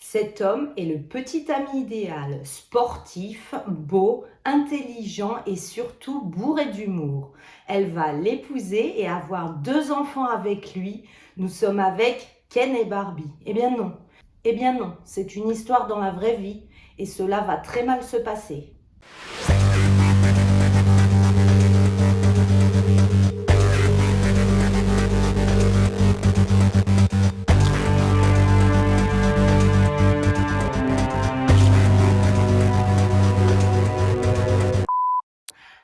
Cet homme est le petit ami idéal, sportif, beau, intelligent et surtout bourré d'humour. Elle va l'épouser et avoir 2 enfants avec lui. Nous sommes avec Ken et Barbie. Eh bien non, c'est une histoire dans la vraie vie et cela va très mal se passer.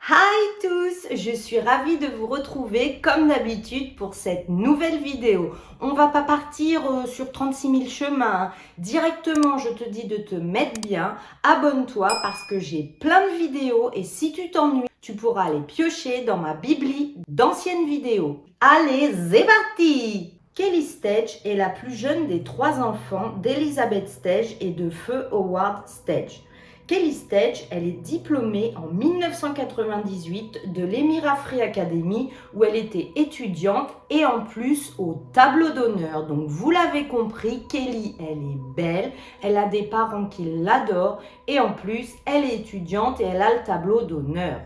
Hi tous, je suis ravie de vous retrouver comme d'habitude pour cette nouvelle vidéo. On va pas partir sur 36 000 chemins. Directement, je te dis de te mettre bien. Abonne-toi parce que j'ai plein de vidéos et si tu t'ennuies, tu pourras aller piocher dans ma bibli d'anciennes vidéos. Allez, c'est parti! Kelly Stage est la plus jeune des 3 enfants d'Elizabeth Stage et de Feu Howard Stage. Kelly Stage, elle est diplômée en 1998 de l'Emira Free Academy où elle était étudiante et en plus au tableau d'honneur. Donc vous l'avez compris, Kelly, elle est belle, elle a des parents qui l'adorent et en plus elle est étudiante et elle a le tableau d'honneur.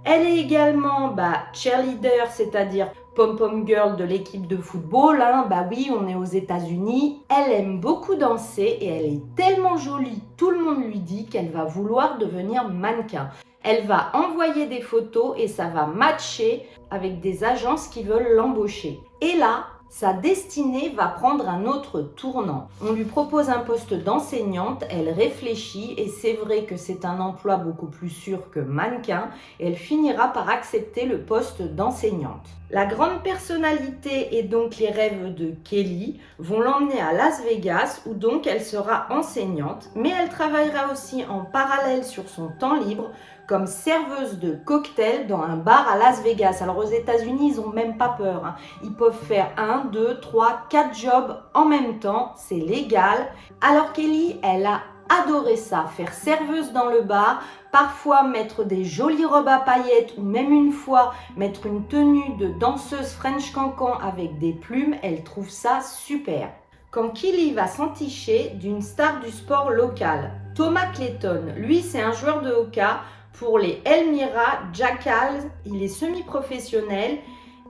Elle est également cheerleader, c'est-à-dire pom-pom girl de l'équipe de football. Bah oui, on est aux États-Unis. Elle aime beaucoup danser et elle est tellement jolie, tout le monde lui dit qu'elle va vouloir devenir mannequin. Elle va envoyer des photos et ça va matcher avec des agences qui veulent l'embaucher. Et là, sa destinée va prendre un autre tournant. On lui propose un poste d'enseignante, elle réfléchit et c'est vrai que c'est un emploi beaucoup plus sûr que mannequin et elle finira par accepter le poste d'enseignante. La grande personnalité et donc les rêves de Kelly vont l'emmener à Las Vegas où donc elle sera enseignante, mais elle travaillera aussi en parallèle sur son temps libre comme serveuse de cocktail dans un bar à Las Vegas. Alors aux États-Unis, ils n'ont même pas peur. Ils peuvent faire 1, 2, 3, 4 jobs en même temps, c'est légal. Alors Kelly, elle a adoré ça, faire serveuse dans le bar, parfois mettre des jolies robes à paillettes ou même une fois mettre une tenue de danseuse French cancan avec des plumes, elle trouve ça super. Quand Kelly va s'enticher d'une star du sport local, Thomas Clayton, lui c'est un joueur de hockey pour les Elmira Jackals, il est semi-professionnel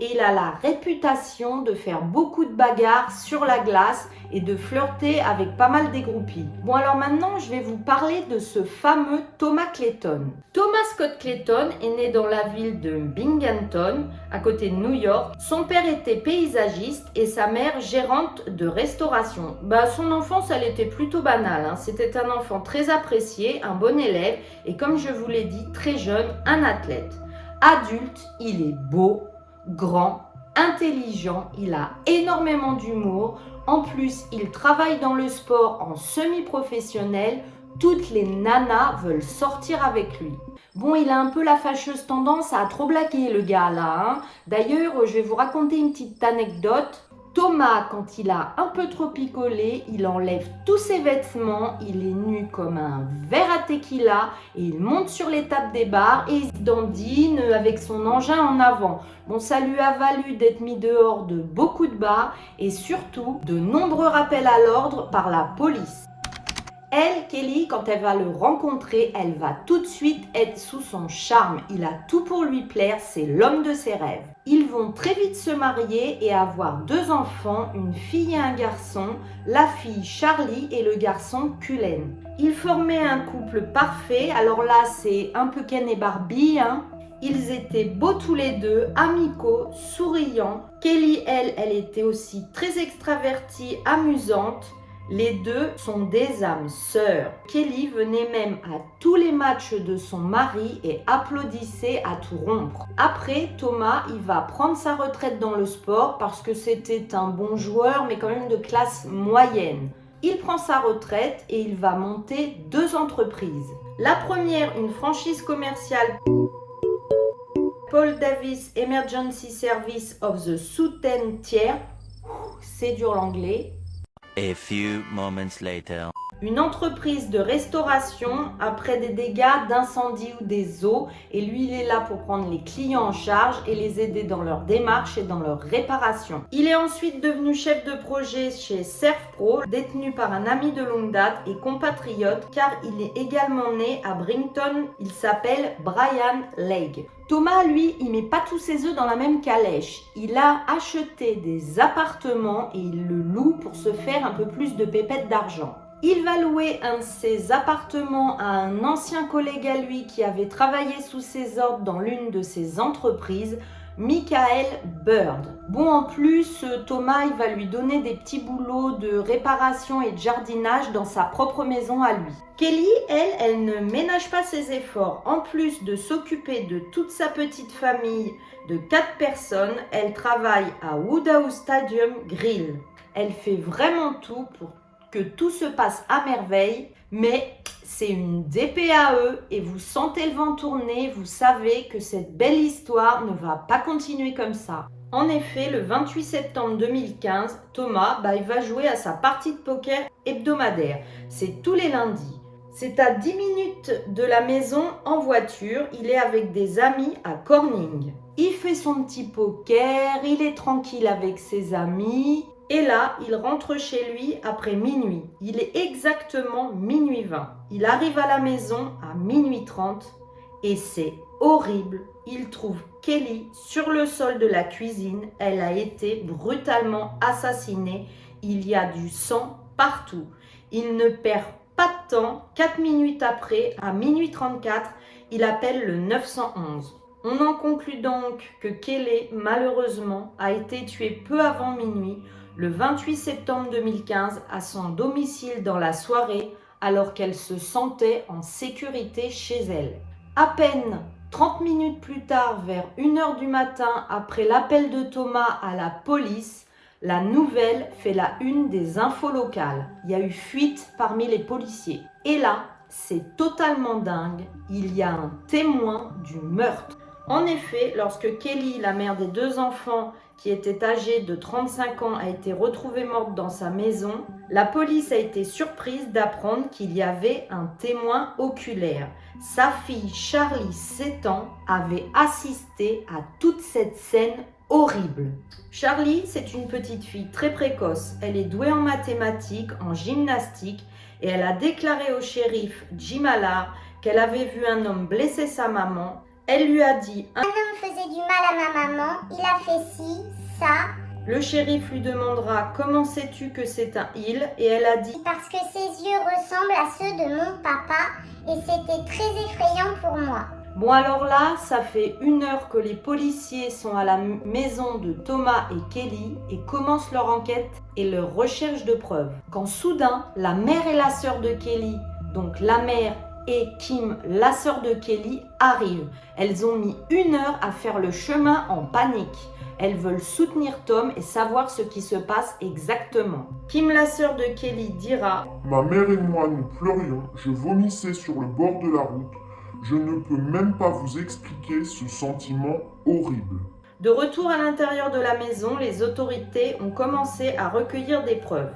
et il a la réputation de faire beaucoup de bagarres sur la glace et de flirter avec pas mal des groupies. Bon alors maintenant je vais vous parler de ce fameux Thomas Clayton. Thomas Scott Clayton est né dans la ville de Binghamton, à côté de New York. Son père était paysagiste et sa mère gérante de restauration. Son enfance elle était plutôt banale, C'était un enfant très apprécié, un bon élève et comme je vous l'ai dit, très jeune, un athlète. Adulte, il est beau, grand, intelligent, il a énormément d'humour. En plus, il travaille dans le sport en semi-professionnel. Toutes les nanas veulent sortir avec lui. Bon, il a un peu la fâcheuse tendance à trop blaguer le gars là. D'ailleurs, je vais vous raconter une petite anecdote. Thomas, quand il a un peu trop picolé, il enlève tous ses vêtements, il est nu comme un verre à tequila et il monte sur les tables des bars et il se dandine avec son engin en avant. Bon, ça lui a valu d'être mis dehors de beaucoup de bars et surtout de nombreux rappels à l'ordre par la police. Elle, Kelly, quand elle va le rencontrer, elle va tout de suite être sous son charme. Il a tout pour lui plaire, c'est l'homme de ses rêves. Ils vont très vite se marier et avoir 2 enfants, une fille et un garçon, la fille Charlie et le garçon Cullen. Ils formaient un couple parfait, alors là c'est un peu Ken et Barbie, Ils étaient beaux tous les deux, amicaux, souriants. Kelly, elle était aussi très extravertie, amusante. Les deux sont des âmes sœurs. Kelly venait même à tous les matchs de son mari et applaudissait à tout rompre. Après, Thomas, il va prendre sa retraite dans le sport parce que c'était un bon joueur, mais quand même de classe moyenne. Il prend sa retraite et il va monter 2 entreprises. La première, une franchise commerciale Paul Davis Emergency Service of the Southern Tier. C'est dur l'anglais. A few moments later. une entreprise de restauration après des dégâts d'incendie ou des eaux, et lui il est là pour prendre les clients en charge et les aider dans leur démarche et dans leur réparation. Il est ensuite devenu chef de projet chez Servpro, détenu par un ami de longue date et compatriote car il est également né à Brighton, il s'appelle Brian Legge. Thomas, lui, il met pas tous ses œufs dans la même calèche. Il a acheté des appartements et il le loue pour se faire un peu plus de pépettes d'argent. Il va louer un de ses appartements à un ancien collègue à lui qui avait travaillé sous ses ordres dans l'une de ses entreprises, Michael Bird. Bon, en plus, Thomas, il va lui donner des petits boulots de réparation et de jardinage dans sa propre maison à lui. Kelly, elle ne ménage pas ses efforts. En plus de s'occuper de toute sa petite famille de 4 personnes, elle travaille à Woodhouse Stadium Grill. Elle fait vraiment tout pour que tout se passe à merveille, mais c'est une DPAE et vous sentez le vent tourner, vous savez que cette belle histoire ne va pas continuer comme ça. En effet, le 28 septembre 2015, Thomas, il va jouer à sa partie de poker hebdomadaire. C'est tous les lundis. C'est à 10 minutes de la maison en voiture, il est avec des amis à Corning. Il fait son petit poker, il est tranquille avec ses amis. Et là, il rentre chez lui après minuit. Il est exactement minuit 20. Il arrive à la maison à minuit 30 et c'est horrible. Il trouve Kelly sur le sol de la cuisine. Elle a été brutalement assassinée. Il y a du sang partout. Il ne perd pas de temps. 4 minutes après, à minuit 34, il appelle le 911. On en conclut donc que Kelly, malheureusement, a été tuée peu avant minuit, le 28 septembre 2015, à son domicile dans la soirée, alors qu'elle se sentait en sécurité chez elle. À peine 30 minutes plus tard, vers 1h du matin, après l'appel de Thomas à la police, la nouvelle fait la une des infos locales. Il y a eu fuite parmi les policiers. Et là, c'est totalement dingue, il y a un témoin du meurtre. En effet, lorsque Kelly, la mère des 2 enfants, qui était âgée de 35 ans, a été retrouvée morte dans sa maison, la police a été surprise d'apprendre qu'il y avait un témoin oculaire. Sa fille Charlie, 7 ans, avait assisté à toute cette scène horrible. Charlie, c'est une petite fille très précoce. Elle est douée en mathématiques, en gymnastique et elle a déclaré au shérif Jim Allard qu'elle avait vu un homme blesser sa maman. Elle lui a dit « Un homme faisait du mal à ma maman, il a fait ci, ça. » Le shérif lui demandera « Comment sais-tu que c'est un il ?» Et elle a dit « Parce que ses yeux ressemblent à ceux de mon papa et c'était très effrayant pour moi. » Bon alors là, ça fait 1 heure que les policiers sont à la maison de Thomas et Kelly et commencent leur enquête et leur recherche de preuves. Quand soudain, la mère et la sœur de Kelly, donc la mère et Kim, la sœur de Kelly, arrivent. Elles ont mis 1 heure à faire le chemin en panique. Elles veulent soutenir Tom et savoir ce qui se passe exactement. Kim, la sœur de Kelly, dira « Ma mère et moi, nous pleurions, je vomissais sur le bord de la route. Je ne peux même pas vous expliquer ce sentiment horrible. » De retour à l'intérieur de la maison, les autorités ont commencé à recueillir des preuves.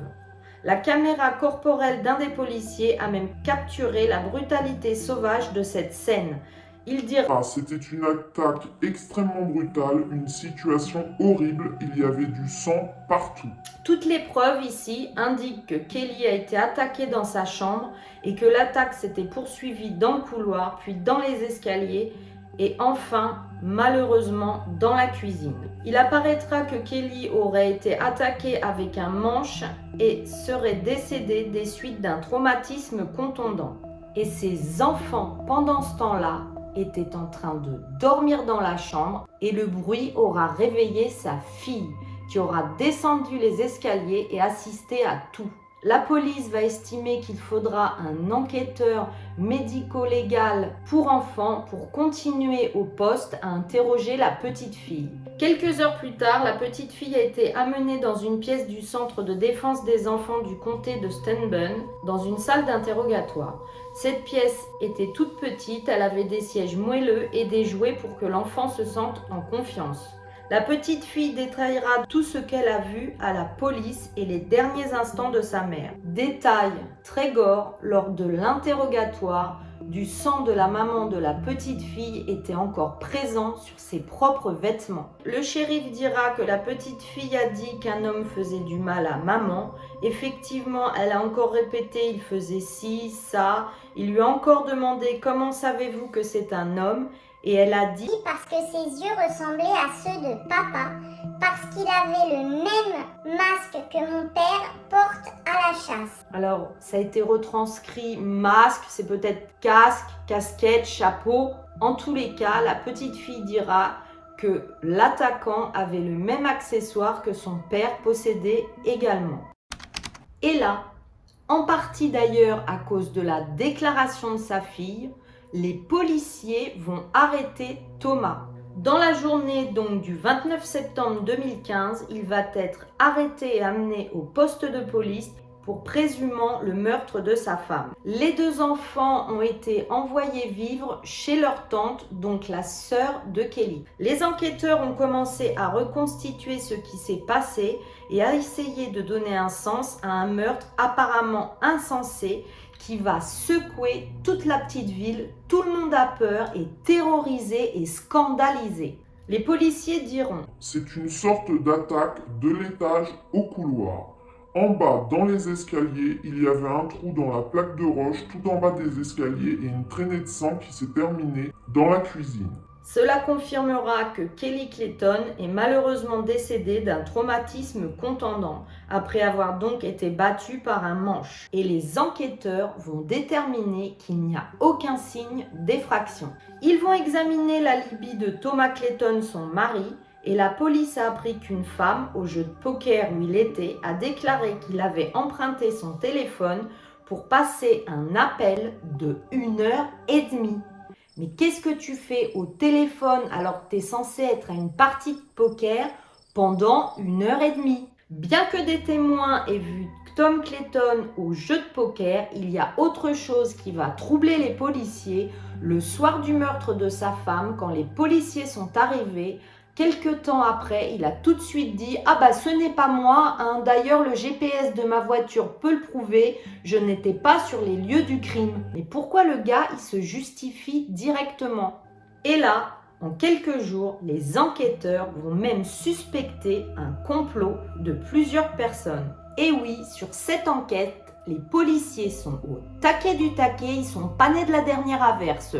La caméra corporelle d'un des policiers a même capturé la brutalité sauvage de cette scène. Il dira « C'était une attaque extrêmement brutale, une situation horrible, il y avait du sang partout. » Toutes les preuves ici indiquent que Kelly a été attaquée dans sa chambre et que l'attaque s'était poursuivie dans le couloir, puis dans les escaliers et enfin, malheureusement, dans la cuisine. Il apparaîtra que Kelly aurait été attaquée avec un manche et serait décédée des suites d'un traumatisme contondant. Et ses enfants, pendant ce temps-là, étaient en train de dormir dans la chambre et le bruit aura réveillé sa fille qui aura descendu les escaliers et assisté à tout. La police va estimer qu'il faudra un enquêteur médico-légal pour enfants pour continuer au poste à interroger la petite fille. Quelques heures plus tard, la petite fille a été amenée dans une pièce du centre de défense des enfants du comté de Stenbun, dans une salle d'interrogatoire. Cette pièce était toute petite, elle avait des sièges moelleux et des jouets pour que l'enfant se sente en confiance. La petite fille détaillera tout ce qu'elle a vu à la police et les derniers instants de sa mère. Détail très gore lors de l'interrogatoire, du sang de la maman de la petite fille était encore présent sur ses propres vêtements. Le shérif dira que la petite fille a dit qu'un homme faisait du mal à maman. Effectivement, elle a encore répété il faisait ci, ça. Il lui a encore demandé comment savez-vous que c'est un homme et elle a dit Parce que ses yeux ressemblaient à ceux de papa, parce qu'il avait le même masque que mon père porte à la chasse. Alors, ça a été retranscrit masque, c'est peut-être casque, casquette, chapeau. En tous les cas, la petite fille dira que l'attaquant avait le même accessoire que son père possédait également. Et là, en partie d'ailleurs à cause de la déclaration de sa fille, les policiers vont arrêter Thomas. Dans la journée donc du 29 septembre 2015, il va être arrêté et amené au poste de police pour présumément le meurtre de sa femme. Les deux enfants ont été envoyés vivre chez leur tante, donc la sœur de Kelly. Les enquêteurs ont commencé à reconstituer ce qui s'est passé et à essayer de donner un sens à un meurtre apparemment insensé qui va secouer toute la petite ville. Tout le monde a peur, est terrorisé et scandalisé. Les policiers diront « C'est une sorte d'attaque de l'étage au couloir. En bas, dans les escaliers, il y avait un trou dans la plaque de roche tout en bas des escaliers et une traînée de sang qui s'est terminée dans la cuisine. » Cela confirmera que Kelly Clayton est malheureusement décédée d'un traumatisme contondant après avoir donc été battue par un manche. Et les enquêteurs vont déterminer qu'il n'y a aucun signe d'effraction. Ils vont examiner l'alibi de Thomas Clayton, son mari, et la police a appris qu'une femme, au jeu de poker où il était, a déclaré qu'il avait emprunté son téléphone pour passer un appel de 1h30. Mais qu'est-ce que tu fais au téléphone alors que tu es censé être à une partie de poker pendant 1h30? Bien que des témoins aient vu Tom Clayton au jeu de poker, il y a autre chose qui va troubler les policiers. Le soir du meurtre de sa femme, quand les policiers sont arrivés, quelque temps après, il a tout de suite dit « Ah bah ce n'est pas moi, hein. D'ailleurs le GPS de ma voiture peut le prouver, je n'étais pas sur les lieux du crime. » Mais pourquoi le gars, il se justifie directement? Et là, en quelques jours, les enquêteurs vont même suspecter un complot de plusieurs personnes. Et oui, sur cette enquête, les policiers sont au taquet du taquet, ils sont pas nés de la dernière averse.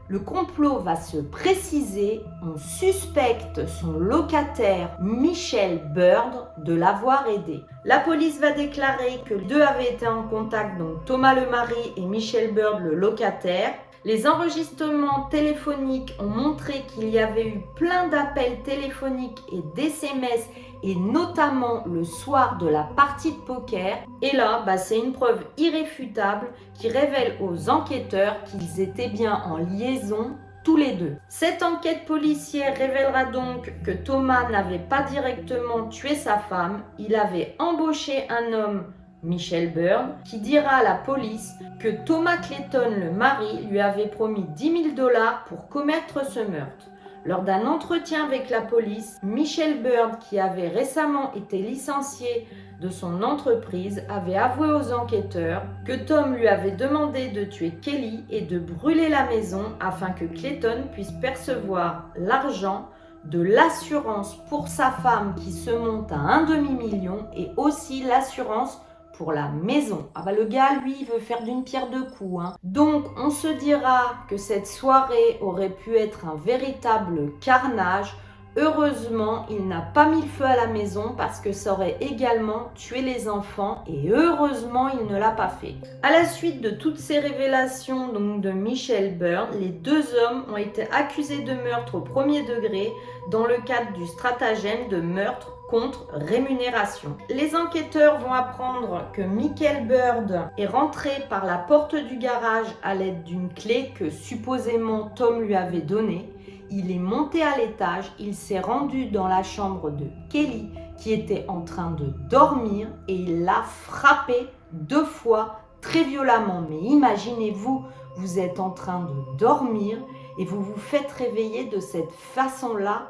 Le complot va se préciser, on suspecte son locataire Michel Bird de l'avoir aidé. La police va déclarer que les deux avaient été en contact, donc Thomas le mari et Michel Bird le locataire. Les enregistrements téléphoniques ont montré qu'il y avait eu plein d'appels téléphoniques et d'SMS et notamment le soir de la partie de poker. Et là, c'est une preuve irréfutable qui révèle aux enquêteurs qu'ils étaient bien en liaison tous les deux. Cette enquête policière révélera donc que Thomas n'avait pas directement tué sa femme, il avait embauché un homme, Michel Bird, qui dira à la police que Thomas Clayton, le mari, lui avait promis 10 000 $ pour commettre ce meurtre. Lors d'un entretien avec la police, Michel Bird, qui avait récemment été licencié de son entreprise, avait avoué aux enquêteurs que Tom lui avait demandé de tuer Kelly et de brûler la maison afin que Clayton puisse percevoir l'argent de l'assurance pour sa femme qui se monte à un demi-million et aussi l'assurance pour la maison. Le gars, lui, il veut faire d'une pierre deux coups. Donc, on se dira que cette soirée aurait pu être un véritable carnage. Heureusement, il n'a pas mis le feu à la maison parce que ça aurait également tué les enfants et heureusement, il ne l'a pas fait. À la suite de toutes ces révélations donc de Michel Bird, les deux hommes ont été accusés de meurtre au premier degré dans le cadre du stratagème de meurtre contre rémunération. Les enquêteurs vont apprendre que Michael Bird est rentré par la porte du garage à l'aide d'une clé que supposément Tom lui avait donnée. Il est monté à l'étage, il s'est rendu dans la chambre de Kelly qui était en train de dormir et il l'a frappée 2 fois très violemment. Mais imaginez-vous, vous êtes en train de dormir et vous vous faites réveiller de cette façon-là,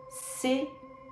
c'est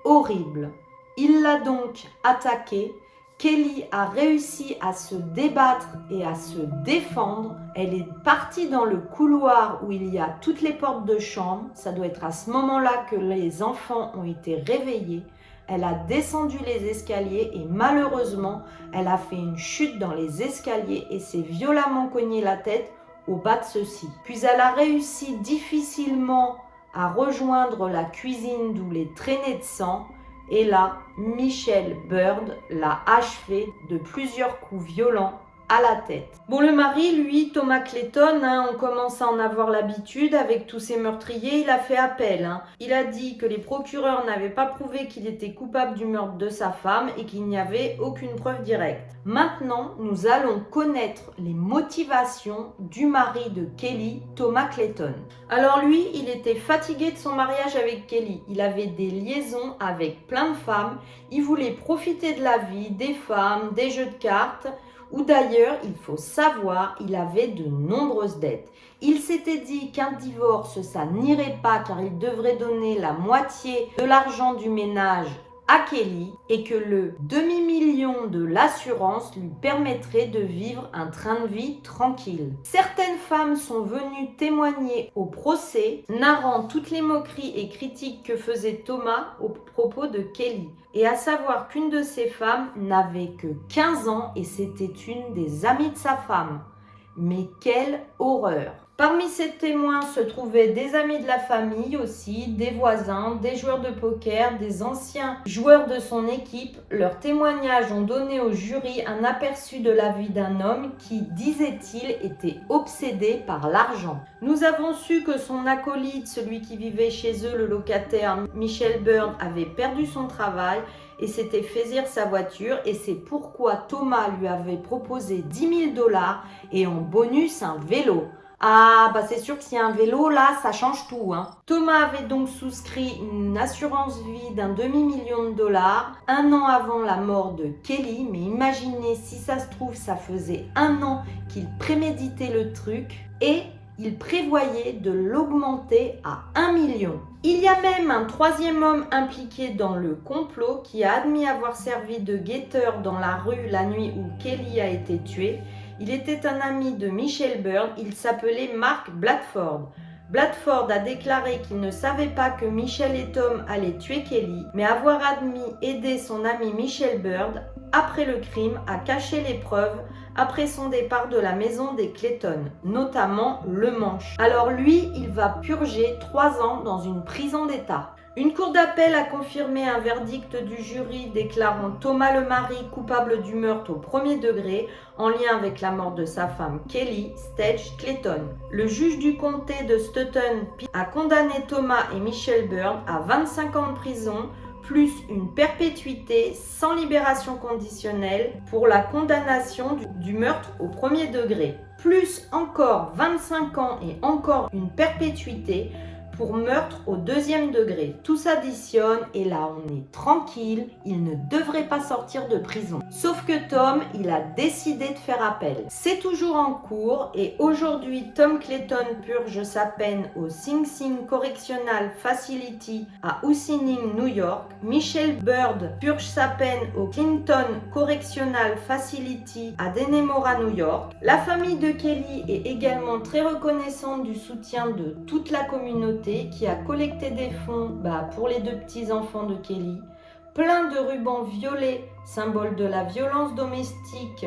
horrible. Il l'a donc attaquée. Kelly a réussi à se débattre et à se défendre. Elle est partie dans le couloir où il y a toutes les portes de chambre. Ça doit être à ce moment-là que les enfants ont été réveillés. Elle a descendu les escaliers et malheureusement, elle a fait une chute dans les escaliers et s'est violemment cogné la tête au bas de ceux-ci. Puis elle a réussi difficilement à rejoindre la cuisine d'où les traînées de sang. Et là, Michelle Bird l'a achevé de plusieurs coups violents à la tête. Bon, le mari, lui, Thomas Clayton, on commence à en avoir l'habitude avec tous ces meurtriers, il a fait appel. Il a dit que les procureurs n'avaient pas prouvé qu'il était coupable du meurtre de sa femme et qu'il n'y avait aucune preuve directe. Maintenant, nous allons connaître les motivations du mari de Kelly, Thomas Clayton. Alors lui, il était fatigué de son mariage avec Kelly. Il avait des liaisons avec plein de femmes. Il voulait profiter de la vie, des femmes, des jeux de cartes. Ou d'ailleurs, il faut savoir, il avait de nombreuses dettes. Il s'était dit qu'un divorce, ça n'irait pas car il devrait donner la moitié de l'argent du ménage à Kelly et que le demi-million de l'assurance lui permettrait de vivre un train de vie tranquille. Certaines femmes sont venues témoigner au procès, narrant toutes les moqueries et critiques que faisait Thomas au propos de Kelly. Et à savoir qu'une de ces femmes n'avait que 15 ans et c'était une des amies de sa femme. Mais quelle horreur! Parmi ces témoins se trouvaient des amis de la famille aussi, des voisins, des joueurs de poker, des anciens joueurs de son équipe. Leurs témoignages ont donné au jury un aperçu de la vie d'un homme qui, disait-il, était obsédé par l'argent. Nous avons su que son acolyte, celui qui vivait chez eux, le locataire Michelle Bird, avait perdu son travail et s'était fait saisir sa voiture et c'est pourquoi Thomas lui avait proposé 10 000 $ et en bonus un vélo. Ah, bah c'est sûr que s'il y a un vélo, là, ça change tout. Thomas avait donc souscrit une assurance vie d'un demi-million de $, un an avant la mort de Kelly. Mais imaginez, si ça se trouve, ça faisait un an qu'il préméditait le truc et il prévoyait de l'augmenter à 1 million. Il y a même un troisième homme impliqué dans le complot qui a admis avoir servi de guetteur dans la rue la nuit où Kelly a été tuée. Il était un ami de Michelle Bird, il s'appelait Mark Bradford. Bradford a déclaré qu'il ne savait pas que Michelle et Tom allaient tuer Kelly, mais avoir admis aider son ami Michelle Bird après le crime à cacher les preuves après son départ de la maison des Clayton, notamment le manche. Alors lui, il va purger 3 ans dans une prison d'État. Une cour d'appel a confirmé un verdict du jury déclarant Thomas le mari coupable du meurtre au premier degré en lien avec la mort de sa femme Kelly Stage Clayton. Le juge du comté de Stoughton a condamné Thomas et Michelle Bird à 25 ans de prison plus une perpétuité sans libération conditionnelle pour la condamnation du meurtre au premier degré, plus encore 25 ans et encore une perpétuité pour meurtre au deuxième degré. Tout s'additionne et là on est tranquille, il ne devrait pas sortir de prison. Sauf que Tom, il a décidé de faire appel. C'est toujours en cours et aujourd'hui Tom Clayton purge sa peine au Sing Sing Correctional Facility à Ossining, New York. Michelle Bird purge sa peine au Clinton Correctional Facility à Dannemora, New York. La famille de Kelly est également très reconnaissante du soutien de toute la communauté qui a collecté des fonds pour les 2 petits-enfants de Kelly. Plein de rubans violets, symbole de la violence domestique,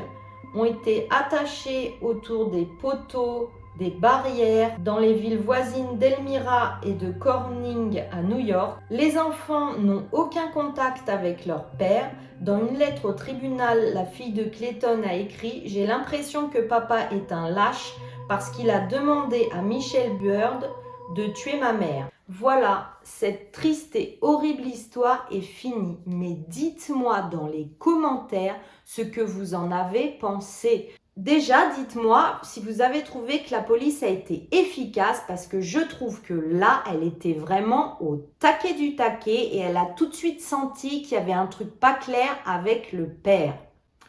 ont été attachés autour des poteaux, des barrières dans les villes voisines d'Elmira et de Corning à New York. Les enfants n'ont aucun contact avec leur père. Dans une lettre au tribunal, la fille de Clayton a écrit « J'ai l'impression que papa est un lâche parce qu'il a demandé à Michelle Bird de tuer ma mère. » Voilà, cette triste et horrible histoire est finie. Mais dites-moi dans les commentaires ce que vous en avez pensé. Déjà, dites-moi si vous avez trouvé que la police a été efficace parce que je trouve que là, elle était vraiment au taquet du taquet et elle a tout de suite senti qu'il y avait un truc pas clair avec le père.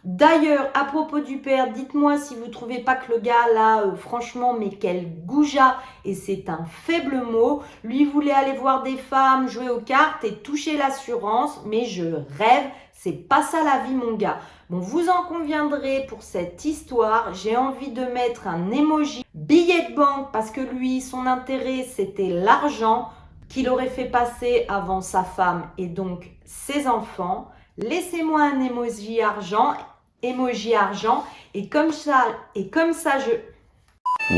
D'ailleurs, à propos du père, dites-moi si vous trouvez pas que le gars là, franchement, mais quel goujat, et c'est un faible mot. Lui voulait aller voir des femmes, jouer aux cartes et toucher l'assurance, mais je rêve, c'est pas ça la vie mon gars. Bon, vous en conviendrez pour cette histoire, j'ai envie de mettre un emoji billet de banque parce que lui, son intérêt, c'était l'argent qu'il aurait fait passer avant sa femme et donc ses enfants. Laissez-moi un emoji argent et comme ça je...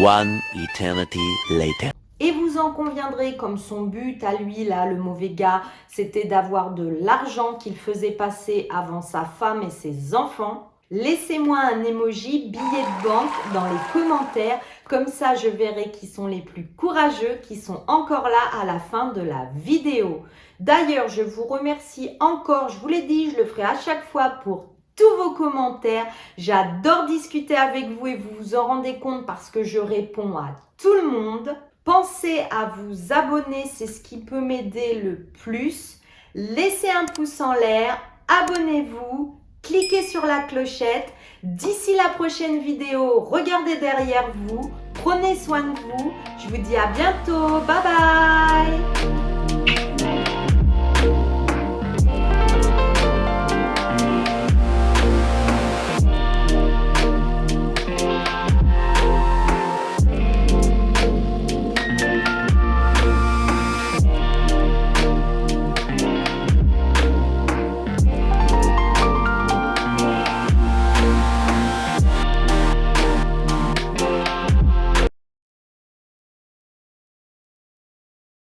One eternity later. Et vous en conviendrez, comme son but à lui, là, le mauvais gars, c'était d'avoir de l'argent qu'il faisait passer avant sa femme et ses enfants. Laissez-moi un emoji billet de banque dans les commentaires, comme ça je verrai qui sont les plus courageux, qui sont encore là à la fin de la vidéo. D'ailleurs, je vous remercie encore, je vous l'ai dit, je le ferai à chaque fois pour tous vos commentaires. J'adore discuter avec vous et vous vous en rendez compte parce que je réponds à tout le monde. Pensez à vous abonner, c'est ce qui peut m'aider le plus. Laissez un pouce en l'air, abonnez-vous, cliquez sur la clochette. D'ici la prochaine vidéo, regardez derrière vous, prenez soin de vous. Je vous dis à bientôt, bye bye.